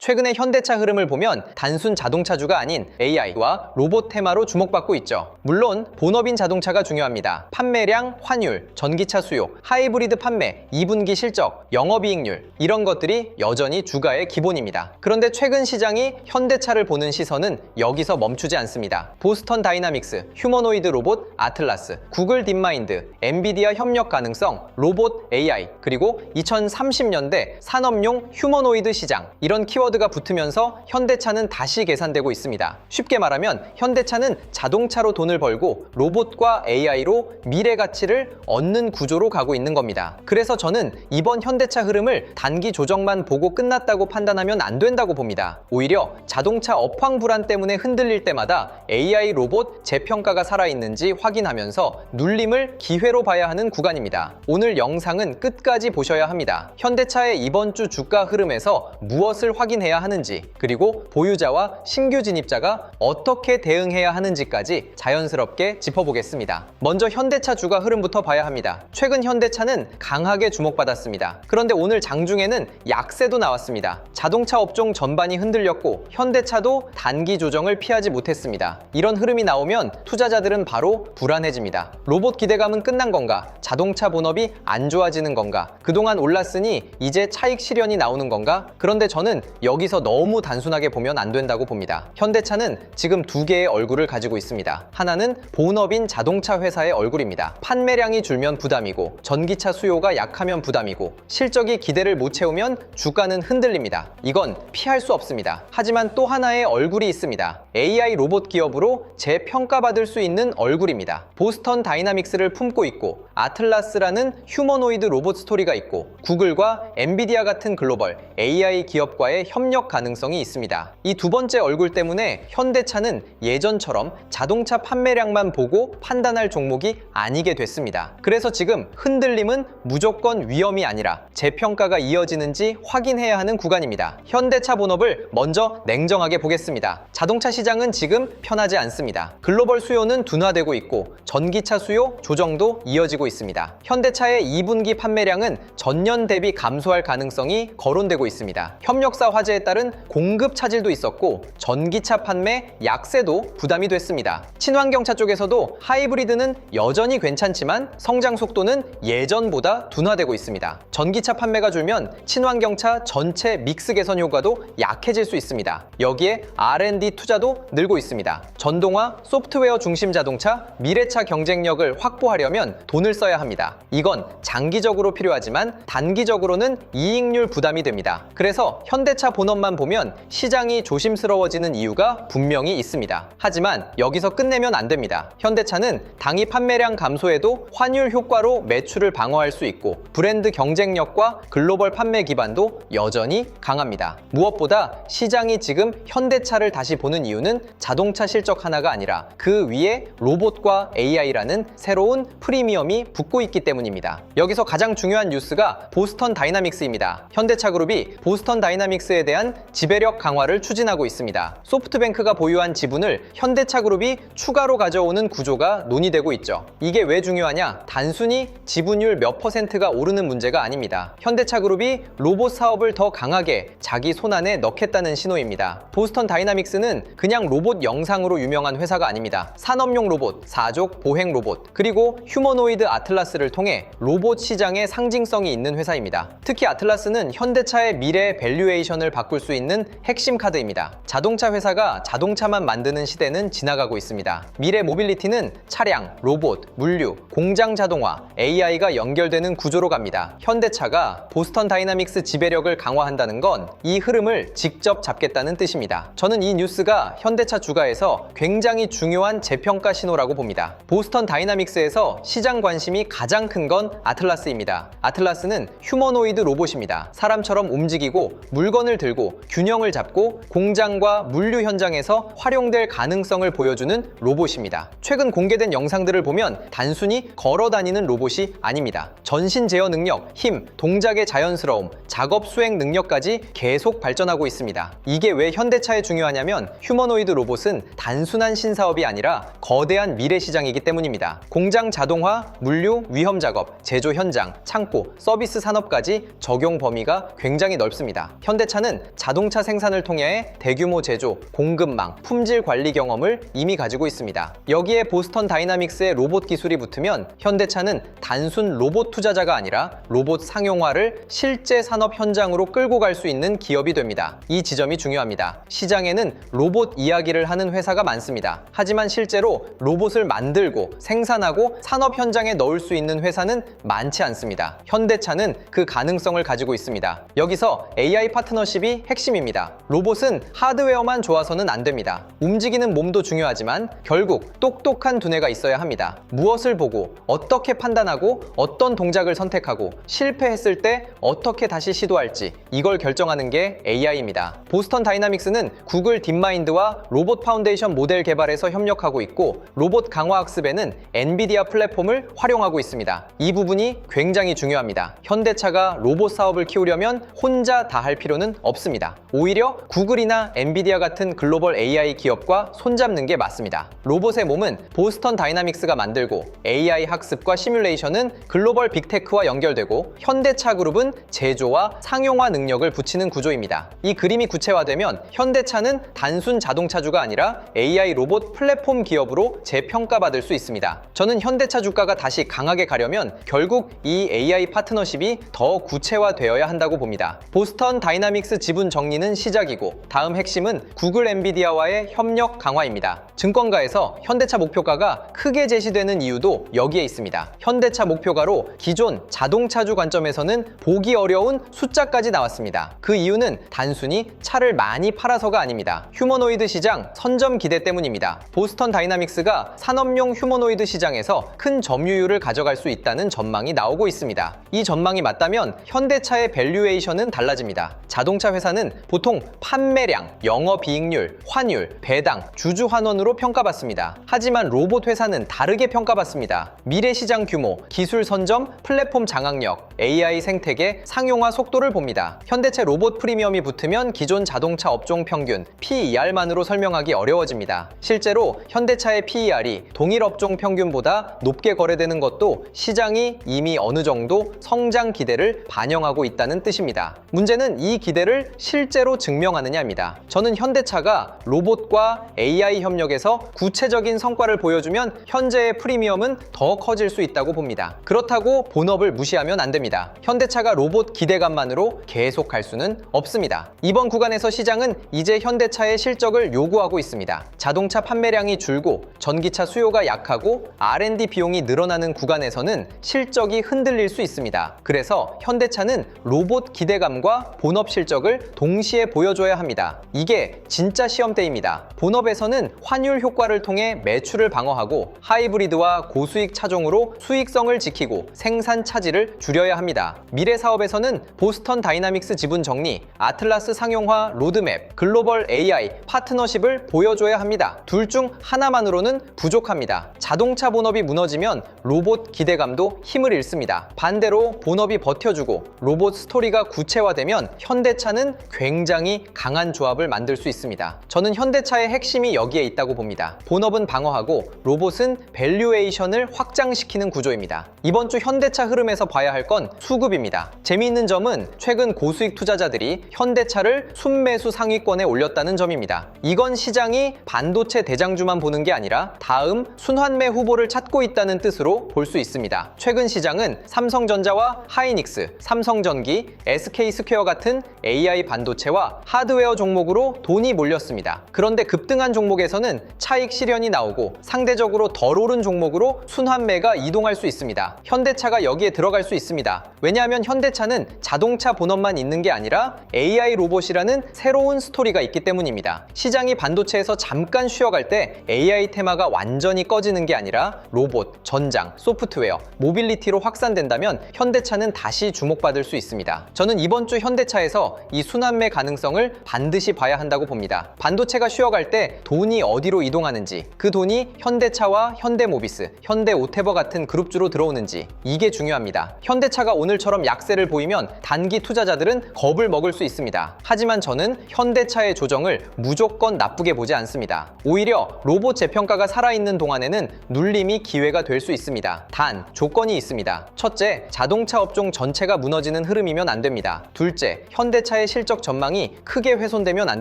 최근의 현대차 흐름을 보면 단순 자동차주가 아닌 AI와 로봇 테마로 주목받고 있죠. 물론 본업인 자동차가 중요합니다. 판매량, 환율, 전기차 수요, 하이브리드 판매, 2분기 실적, 영업이익률 이런 것들이 여전히 주가의 기본입니다. 그런데 최근 시장이 현대차를 보는 시선은 여기서 멈추지 않습니다. 보스턴 다이나믹스, 휴머노이드 로봇 아틀라스, 구글 딥마인드, 엔비디아 협력 가능성, 로봇 AI, 그리고 2030년대 산업용 휴머노이드 시장 이런 키워드가 붙으면서 현대차는 다시 계산되고 있습니다. 쉽게 말하면 현대차는 자동차로 돈을 벌고 로봇과 AI로 미래 가치를 얻는 구조로 가고 있는 겁니다. 그래서 저는 이번 현대차 흐름을 단기 조정만 보고 끝났다고 판단하면 안 된다고 봅니다. 오히려 자동차 업황 불안 때문에 흔들릴 때마다 AI 로봇 재평가가 살아있는지 확인하면서 눌림을 기회로 봐야 하는 구간입니다. 오늘 영상은 끝까지 보셔야 합니다. 현대차의 이번 주 주가 흐름에서 무엇을 확인해야 하는지, 그리고 보유자와 신규 진입자가 어떻게 대응해야 하는지까지 자연스럽게 짚어보겠습니다. 먼저 현대차 주가 흐름부터 봐야 합니다. 최근 현대차는 강하게 주목받았습니다. 그런데 오늘 장중에는 약세도 나왔습니다. 자동차 업종 전반이 흔들렸고 현대차도 단기 조정을 피하지 못했습니다. 이런 흐름이 나오면 투자자들은 바로 불안해집니다. 로봇 기대감은 끝난 건가? 자동차 본업이 안 좋아지는 건가? 그동안 올랐으니 이제 차익 실현이 나오는 건가? 그런데 저는 여기서 너무 단순하게 보면 안 된다고 봅니다. 현대차는 지금 두 개의 얼굴을 가지고 있습니다. 하나는 본업인 자동차 회사의 얼굴입니다. 판매량이 줄면 부담이고 전기차 수요가 약하면 부담이고 실적이 기대를 못 채우면 주가는 흔들립니다. 이건 피할 수 없습니다. 하지만 또 하나의 얼굴이 있습니다. AI 로봇 기업으로 재평가받을 수 있는 얼굴입니다. 보스턴 다이나믹스를 품고 있고 아틀라스라는 휴머노이드 로봇 스토리가 있고 구글과 엔비디아 같은 글로벌 AI 기업과의 협력 가능성이 있습니다. 이 두 번째 얼굴 때문에 현대차는 예전처럼 자동차 판매량만 보고 판단할 종목이 아니게 됐습니다. 그래서 지금 흔들림은 무조건 위험이 아니라 재평가가 이어지는지 확인해야 하는 구간입니다. 현대차 본업을 먼저 냉정하게 보겠습니다. 자동차 시장은 지금 편하지 않습니다. 글로벌 수요는 둔화되고 있고 전기차 수요 조정도 이어지고 있습니다. 현대차의 2분기 판매량은 전년 대비 감소할 가능성이 거론되고 있습니다. 협력사 화재에 따른 공급 차질도 있었고 전기차 판매 약세도 부담이 됐습니다. 친환경차 쪽에서도 하이브리드는 여전히 괜찮지만 성장 속도는 예전보다 둔화되고 있습니다. 전기차 판매가 줄면 친환경차 전체 믹스 개선 효과도 약해질 수 있습니다. 여기에 R&D 투자도 늘고 있습니다. 전동화, 소프트웨어 중심 자동차, 미래차 경쟁력을 확보하려면 돈을 써야 합니다. 이건 장기적으로 필요하지만 단기적으로는 이익률 부담이 됩니다. 그래서 현대차 본업만 보면 시장이 조심스러워지는 이유가 분명히 있습니다. 하지만 여기서 끝내면 안 됩니다. 현대차는 당이 판매량 감소에도 환율 효과로 매출을 방어할 수 있고 브랜드 경쟁력과 글로벌 판매 기반도 여전히 강합니다. 무엇보다 시장이 지금 현대차를 다시 보는 이유는 자동차 실적 하나가 아니라 그 위에 로봇과 AI라는 새로운 프리미엄이 붙고 있기 때문입니다. 여기서 가장 중요한 뉴스가 보스턴 다이나믹스입니다. 현대차 그룹이 보스턴 다이나믹스에 대한 지배력 강화를 추진하고 있습니다. 소프트뱅크가 보유한 지분을 현대차 그룹이 추가로 가져오는 구조가 논의되고 있죠. 이게 왜 중요하냐? 단순히 지분율 몇 %가 오르는 문제가 아닙니다. 현대차 그룹이 로봇 사업을 더 강하게 자기 손안에 넣겠다는 신호입니다. 보스턴 다이나믹스는 그냥 로봇 영상으로 유명한 회사가 아닙니다. 산업용 로봇, 사족, 보행 로봇, 그리고 휴머노이드 아틀라스를 통해 로봇 시장의 상징성이 있는 회사입니다. 특히 아틀라스는 현대차의 미래 밸류에이션을 바꿀 수 있는 핵심 카드입니다. 자동차 회사가 자동차만 만드는 시대는 지나가고 있습니다. 미래 모빌리티는 차량, 로봇, 물류, 공장 자동화, AI가 연결되는 구조로 갑니다. 현대차가 보스턴 다이나믹스 지배력을 강화한다는 건 이 흐름을 직접 잡겠다는 뜻입니다. 저는 이 뉴스가 현대차 주가에서 굉장히 중요한 재평가 신호라고 봅니다. 보스턴 다이나믹스에서 시장 관심이 가장 큰 건 아틀라스입니다. 아틀라스는 휴머노이드 로봇입니다. 사람처럼 움직이고 물건을 들고 균형을 잡고 공장과 물류 현장에서 활용될 가능성을 보여주는 로봇입니다. 최근 공개된 영상들을 보면 단순히 걸어 다니는 로봇이 아닙니다. 전신 제어 능력, 힘, 동작의 자연스러움, 작업 수행 능력까지 계속 발전하고 있습니다. 이게 왜 현대차에 중요하냐면 휴머노이드 로봇은 단순한 신사업이 아니라 거대한 미래 시장이기 때문입니다. 공장 자동화, 물류, 위험 작업, 제조 현장, 창고, 서비스 산업까지 적용 범위가 굉장히 넓습니다. 현대차는 현대차는 자동차 생산을 통해 대규모 제조, 공급망, 품질 관리 경험을 이미 가지고 있습니다. 여기에 보스턴 다이나믹스의 로봇 기술이 붙으면 현대차는 단순 로봇 투자자가 아니라 로봇 상용화를 실제 산업 현장으로 끌고 갈 수 있는 기업이 됩니다. 이 지점이 중요합니다. 시장에는 로봇 이야기를 하는 회사가 많습니다. 하지만 실제로 로봇을 만들고 생산하고 산업 현장에 넣을 수 있는 회사는 많지 않습니다. 현대차는 그 가능성을 가지고 있습니다. 여기서 AI 파트너십이 핵심입니다. 로봇은 하드웨어만 좋아서는 안 됩니다. 움직이는 몸도 중요하지만 결국 똑똑한 두뇌가 있어야 합니다. 무엇을 보고 어떻게 판단하고 어떤 동작을 선택하고 실패했을 때 어떻게 다시 시도할지 이걸 결정하는 게 AI입니다. 보스턴 다이나믹스는 구글 딥마인드와 로봇 파운데이션 모델 개발에서 협력하고 있고 로봇 강화 학습에는 엔비디아 플랫폼을 활용하고 있습니다. 이 부분이 굉장히 중요합니다. 현대차가 로봇 사업을 키우려면 혼자 다 할 필요는 없습니다. 오히려 구글이나 엔비디아 같은 글로벌 AI 기업과 손잡는 게 맞습니다. 로봇의 몸은 보스턴 다이나믹스가 만들고 AI 학습과 시뮬레이션은 글로벌 빅테크와 연결되고 현대차 그룹은 제조와 상용화 능력을 붙이는 구조입니다. 이 그림이 구체화되면 현대차는 단순 자동차주가 아니라 AI 로봇 플랫폼 기업으로 재평가받을 수 있습니다. 저는 현대차 주가가 다시 강하게 가려면 결국 이 AI 파트너십이 더 구체화되어야 한다고 봅니다. 보스턴 다이나믹스 지분 정리는 시작이고 다음 핵심은 구글 엔비디아와의 협력 강화입니다. 증권가에서 현대차 목표가가 크게 제시되는 이유도 여기에 있습니다. 현대차 목표가로 기존 자동차주 관점에서는 보기 어려운 숫자까지 나왔습니다. 그 이유는 단순히 차를 많이 팔아서가 아닙니다. 휴머노이드 시장 선점 기대 때문입니다. 보스턴 다이나믹스가 산업용 휴머노이드 시장에서 큰 점유율을 가져갈 수 있다는 전망이 나오고 있습니다. 이 전망이 맞다면 현대차의 밸류에이션은 달라집니다. 자동차 회사는 보통 판매량, 영업이익률, 환율, 배당, 주주 환원으로 평가받습니다. 하지만 로봇 회사는 다르게 평가받습니다. 미래 시장 규모, 기술 선점, 플랫폼 장악력, AI 생태계, 상용화 속도를 봅니다. 현대차 로봇 프리미엄이 붙으면 기존 자동차 업종 평균 PER만으로 설명하기 어려워집니다. 실제로 현대차의 PER이 동일 업종 평균보다 높게 거래되는 것도 시장이 이미 어느 정도 성장 기대를 반영하고 있다는 뜻입니다. 문제는 이 기대를 실제로 증명하느냐입니다. 저는 현대차가 로봇과 AI 협력에서 구체적인 성과를 보여주면 현재의 프리미엄은 더 커질 수 있다고 봅니다. 그렇다고 본업을 무시하면 안 됩니다. 현대차가 로봇 기대감만으로 계속 갈 수는 없습니다. 이번 구간에서 시장은 이제 현대차의 실적을 요구하고 있습니다. 자동차 판매량이 줄고 전기차 수요가 약하고 R&D 비용이 늘어나는 구간에서는 실적이 흔들릴 수 있습니다. 그래서 현대차는 로봇 기대감과 본업 실적을 동시에 보여줘야 합니다. 이게 진짜 시험대입니다. 본업에서는 환율 효과를 통해 매출을 방어하고 하이브리드와 고수익 차종으로 수익성을 지키고 생산 차질을 줄여야 합니다. 미래 사업에서는 보스턴 다이나믹스 지분 정리, 아틀라스 상용화 로드맵, 글로벌 AI 파트너십을 보여줘야 합니다. 둘 중 하나만으로는 부족합니다. 자동차 본업이 무너지면 로봇 기대감도 힘을 잃습니다. 반대로 본업이 버텨주고 로봇 스토리가 구체화되면 현대차는 굉장히 강한 조합을 만들 수 있습니다. 저는 현대차의 핵심이 여기에 있다고 봅니다. 본업은 방어하고 로봇은 밸류에이션을 확장시키는 구조입니다. 이번 주 현대차 흐름에서 봐야 할 건 수급입니다. 재미있는 점은 최근 고수익 투자자들이 현대차를 순매수 상위권에 올렸다는 점입니다. 이건 시장이 반도체 대장주만 보는 게 아니라 다음 순환매 후보를 찾고 있다는 뜻으로 볼 수 있습니다. 최근 시장은 삼성전자와 하이닉스, 삼성전기, SK스퀘어 같은 AI 반도체와 하드웨어 종목으로 돈이 몰렸습니다. 그런데 급등한 종목에서는 차익 실현이 나오고 상대적으로 덜 오른 종목으로 순환매가 이동할 수 있습니다. 현대차가 여기에 들어갈 수 있습니다. 왜냐하면 현대차는 자동차 본업만 있는 게 아니라 AI 로봇이라는 새로운 스토리가 있기 때문입니다. 시장이 반도체에서 잠깐 쉬어갈 때 AI 테마가 완전히 꺼지는 게 아니라 로봇, 전장, 소프트웨어, 모빌리티로 확산된다면 현대차는 다시 주목받을 수 있습니다. 저는 이번 주 현대차에서 이 순환매 가능성을 반드시 봐야 한다고 봅니다. 반도체가 쉬어갈 때 돈이 어디로 이동하는지, 그 돈이 현대차와 현대모비스, 현대오테버 같은 그룹주로 들어오는지 이게 중요합니다. 현대차가 오늘처럼 약세를 보이면 단기 투자자들은 겁을 먹을 수 있습니다. 하지만 저는 현대차의 조정을 무조건 나쁘게 보지 않습니다. 오히려 로봇 재평가가 살아있는 동안에는 눌림이 기회가 될 수 있습니다. 단, 조건이 있습니다. 첫째, 자동차 업종 전체가 무너지는 흐름이면 안 됩니다. 둘째, 현대차의 현대차의 실적 전망이 크게 훼손되면 안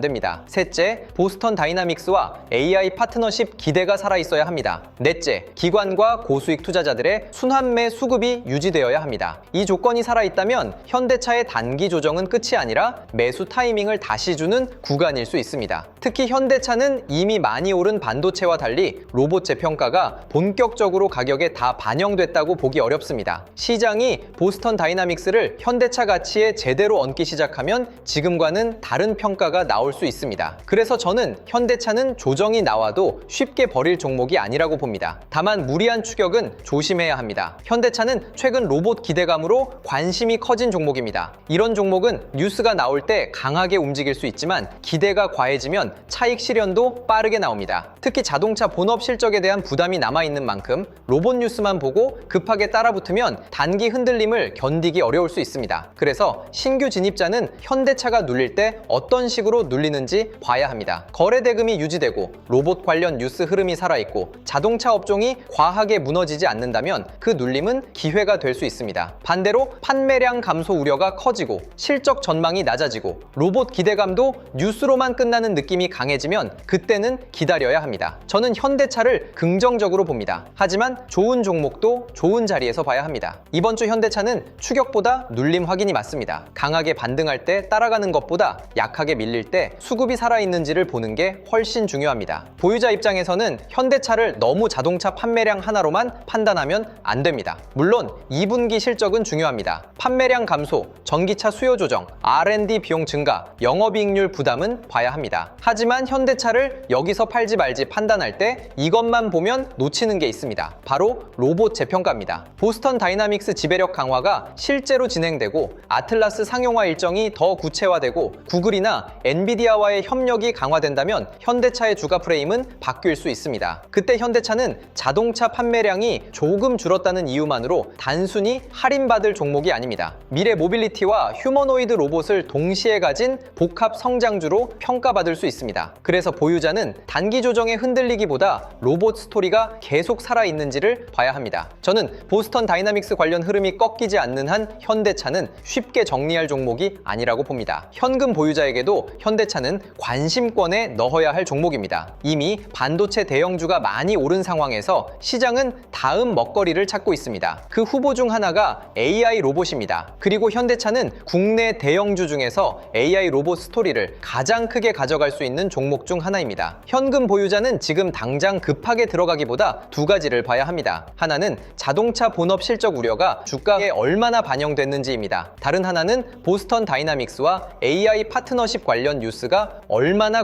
됩니다. 셋째, 보스턴 다이나믹스와 AI 파트너십 기대가 살아있어야 합니다. 넷째, 기관과 고수익 투자자들의 순환매 수급이 유지되어야 합니다. 이 조건이 살아있다면 현대차의 단기 조정은 끝이 아니라 매수 타이밍을 다시 주는 구간일 수 있습니다. 특히 현대차는 이미 많이 오른 반도체와 달리 로봇 재평가가 본격적으로 가격에 다 반영됐다고 보기 어렵습니다. 시장이 보스턴 다이나믹스를 현대차 가치에 제대로 얹기 시작하면 지금과는 다른 평가가 나올 수 있습니다. 그래서 저는 현대차는 조정이 나와도 쉽게 버릴 종목이 아니라고 봅니다. 다만 무리한 추격은 조심해야 합니다. 현대차는 최근 로봇 기대감으로 관심이 커진 종목입니다. 이런 종목은 뉴스가 나올 때 강하게 움직일 수 있지만 기대가 과해지면 차익 실현도 빠르게 나옵니다. 특히 자동차 본업 실적에 대한 부담이 남아있는 만큼 로봇 뉴스만 보고 급하게 따라붙으면 단기 흔들림을 견디기 어려울 수 있습니다. 그래서 신규 진입자는 현대차가 눌릴 때 어떤 식으로 눌리는지 봐야 합니다. 거래 대금이 유지되고 로봇 관련 뉴스 흐름이 살아있고 자동차 업종이 과하게 무너지지 않는다면 그 눌림은 기회가 될 수 있습니다. 반대로 판매량 감소 우려가 커지고 실적 전망이 낮아지고 로봇 기대감도 뉴스로만 끝나는 느낌이 강해지면 그때는 기다려야 합니다. 저는 현대차를 긍정적으로 봅니다. 하지만 좋은 종목도 좋은 자리에서 봐야 합니다. 이번 주 현대차는 추격보다 눌림 확인이 맞습니다. 강하게 반등할 때 따라가는 것보다 약하게 밀릴 때 수급이 살아있는지를 보는 게 훨씬 중요합니다. 보유자 입장에서는 현대차를 너무 자동차 판매량 하나로만 판단하면 안 됩니다. 물론 2분기 실적은 중요합니다. 판매량 감소, 전기차 수요 조정, R&D 비용 증가, 영업이익률 부담은 봐야 합니다. 하지만 현대차를 여기서 팔지 말지 판단할 때 이것만 보면 놓치는 게 있습니다. 바로 로봇 재평가입니다. 보스턴 다이나믹스 지배력 강화가 실제로 진행되고 아틀라스 상용화 일정이 더 구체화되고 구글이나 엔비디아와의 협력이 강화된다면 현대차의 주가 프레임은 바뀔 수 있습니다. 그때 현대차는 자동차 판매량이 조금 줄었다는 이유만으로 단순히 할인받을 종목이 아닙니다. 미래 모빌리티와 휴머노이드 로봇을 동시에 가진 복합 성장주로 평가받을 수 있습니다. 그래서 보유자는 단기 조정에 흔들리기보다 로봇 스토리가 계속 살아있는지를 봐야 합니다. 저는 보스턴 다이나믹스 관련 흐름이 꺾이지 않는 한 현대차는 쉽게 정리할 종목이 아니라고 봅니다. 현금 보유자에게도 현대차는 관심권에 넣어야 할 종목입니다. 이미 반도체 대형주가 많이 오른 상황에서 시장은 다음 먹거리를 찾고 있습니다. 그 후보 중 하나가 AI 로봇입니다. 그리고 현대차는 국내 대형주 중에서 AI 로봇 스토리를 가장 크게 가져갈 수 있는 종목 중 하나입니다. 현금 보유자는 지금 당장 급하게 들어가기보다 두 가지를 봐야 합니다. 하나는 자동차 본업 실적 우려가 주가에 얼마나 반영됐는지입니다. 다른 하나는 보스턴 다이나믹스와 AI 파트너십 관련 뉴스가 얼마나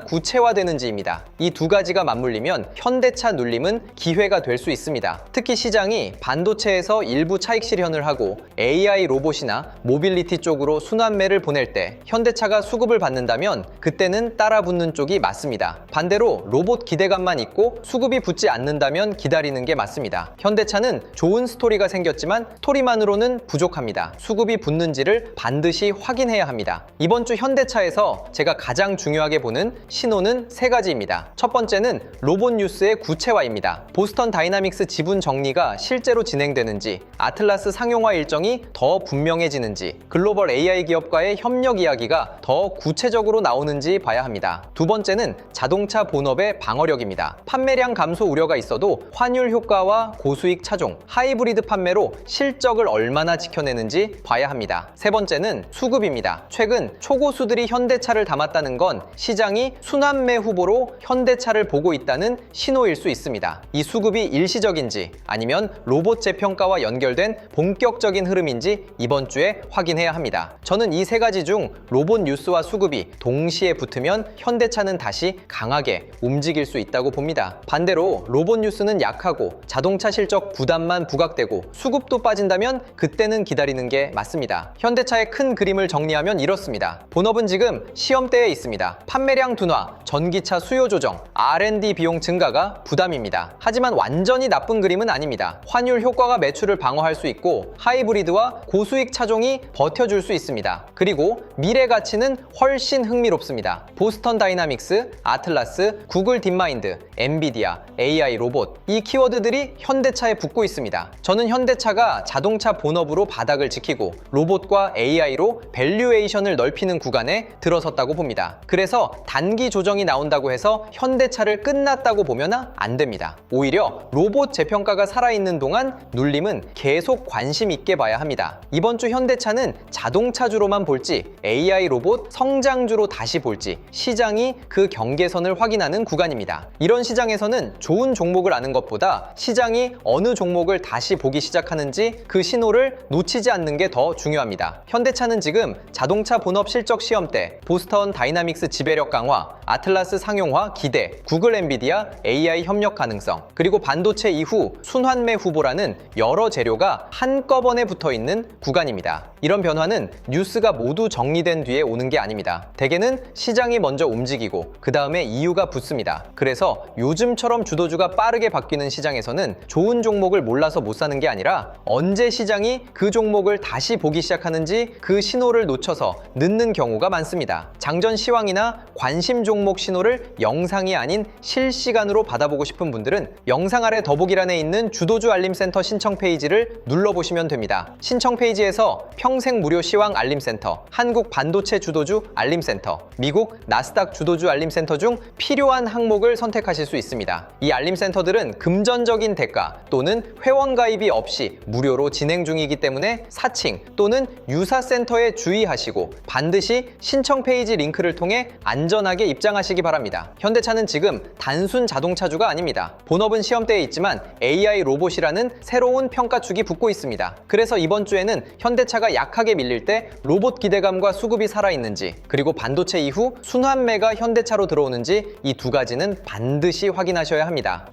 구체화되는지입니다. 이 두 가지가 맞물리면 현대차 눌림은 기회가 될 수 있습니다. 특히 시장이 반도체에서 일부 차익 실현을 하고 AI 로봇이나 모빌리티 쪽으로 순환매를 보낼 때 현대차가 수급을 받는다면 그때는 따라붙는 쪽이 맞습니다. 반대로 로봇 기대감만 있고 수급이 붙지 않는다면 기다리는 게 맞습니다. 현대차는 좋은 스토리가 생겼지만 스토리만으로는 부족합니다. 수급이 붙는지를 반드시 확인해야 합니다. 이번 주 현대차에서 제가 가장 중요하게 보는 신호는 세 가지입니다. 첫 번째는 로봇 뉴스의 구체화입니다. 보스턴 다이나믹스 지분 정리가 실제로 진행되는지, 아틀라스 상용화 일정이 더 분명해지는지, 글로벌 AI 기업과의 협력 이야기가 더 구체적으로 나오는지 봐야 합니다. 두 번째는 자동차 본업의 방어력입니다. 판매량 감소 우려가 있어도 환율 효과와 고수익 차종, 하이브리드 판매로 실적을 얼마나 지켜내는지 봐야 합니다. 세 번째는 수급입니다. 최근 초고수들이 현대차를 담았다는 건 시장이 순환매 후보로 현대차를 보고 있다는 신호일 수 있습니다. 이 수급이 일시적인지 아니면 로봇 재평가와 연결된 본격적인 흐름인지 이번 주에 확인해야 합니다. 저는 이 세 가지 중 로봇 뉴스와 수급이 동시에 붙으면 현대차는 다시 강하게 움직일 수 있다고 봅니다. 반대로 로봇 뉴스는 약하고 자동차 실적 부담만 부각되고 수급도 빠진다면 그때는 기다리는 게 맞습니다. 현대차의 큰 그림을 정리하면 이렇습니다. 본업은 지금 시험대에 있습니다. 판매량 둔화, 전기차 수요 조정, R&D 비용 증가가 부담입니다. 하지만 완전히 나쁜 그림은 아닙니다. 환율 효과가 매출을 방어할 수 있고 하이브리드와 고수익 차종이 버텨줄 수 있습니다. 그리고 미래 가치는 훨씬 흥미롭습니다. 보스턴 다이나믹스, 아틀라스, 구글 딥마인드, 엔비디아, AI 로봇, 이 키워드들이 현대차에 붙고 있습니다. 저는 현대차가 자동차 본업으로 바닥을 지키고 로봇과 AI로 밸류에이션을 경계선을 넓히는 구간에 들어섰다고 봅니다. 그래서 단기 조정이 나온다고 해서 현대차를 끝났다고 보면 안 됩니다. 오히려 로봇 재평가가 살아있는 동안 눌림은 계속 관심 있게 봐야 합니다. 이번 주 현대차는 자동차주로만 볼지 AI 로봇 성장주로 다시 볼지 시장이 그 경계선을 확인하는 구간입니다. 이런 시장에서는 좋은 종목을 아는 것보다 시장이 어느 종목을 다시 보기 시작하는지 그 신호를 놓치지 않는 게 더 중요합니다. 현대차는 지금 자동차 본업 실적 시험 때 보스턴 다이나믹스 지배력 강화, 아틀라스 상용화 기대, 구글 엔비디아 AI 협력 가능성, 그리고 반도체 이후 순환매 후보라는 여러 재료가 한꺼번에 붙어 있는 구간입니다. 이런 변화는 뉴스가 모두 정리된 뒤에 오는 게 아닙니다. 대개는 시장이 먼저 움직이고 그 다음에 이유가 붙습니다. 그래서 요즘처럼 주도주가 빠르게 바뀌는 시장에서는 좋은 종목을 몰라서 못 사는 게 아니라 언제 시장이 그 종목을 다시 보기 시작하는지 그 신호를 놓쳐서 늦는 경우가 많습니다. 장전 시황이나 관심 종목 신호를 영상이 아닌 실시간으로 받아보고 싶은 분들은 영상 아래 더보기란에 있는 주도주 알림센터 신청 페이지를 눌러보시면 됩니다. 신청 페이지에서 평생 무료 시황 알림센터, 한국 반도체 주도주 알림센터, 미국 나스닥 주도주 알림센터 중 필요한 항목을 선택하실 수 있습니다. 이 알림센터들은 금전적인 대가 또는 회원 가입이 없이 무료로 진행 중이기 때문에 사칭 또는 유사센터에 주의하시고 반드시 신청 페이지 링크를 통해 안전하게 입장하시기 바랍니다. 현대차는 지금 단순 자동차주가 아닙니다. 본업은 시험대에 있지만 AI 로봇이라는 새로운 평가축이 붙고 있습니다. 그래서 이번 주에는 현대차가 약하게 밀릴 때 로봇 기대감과 수급이 살아있는지, 그리고 반도체 이후 순환매가 현대차로 들어오는지 이 두 가지는 반드시 확인하셔야 합니다.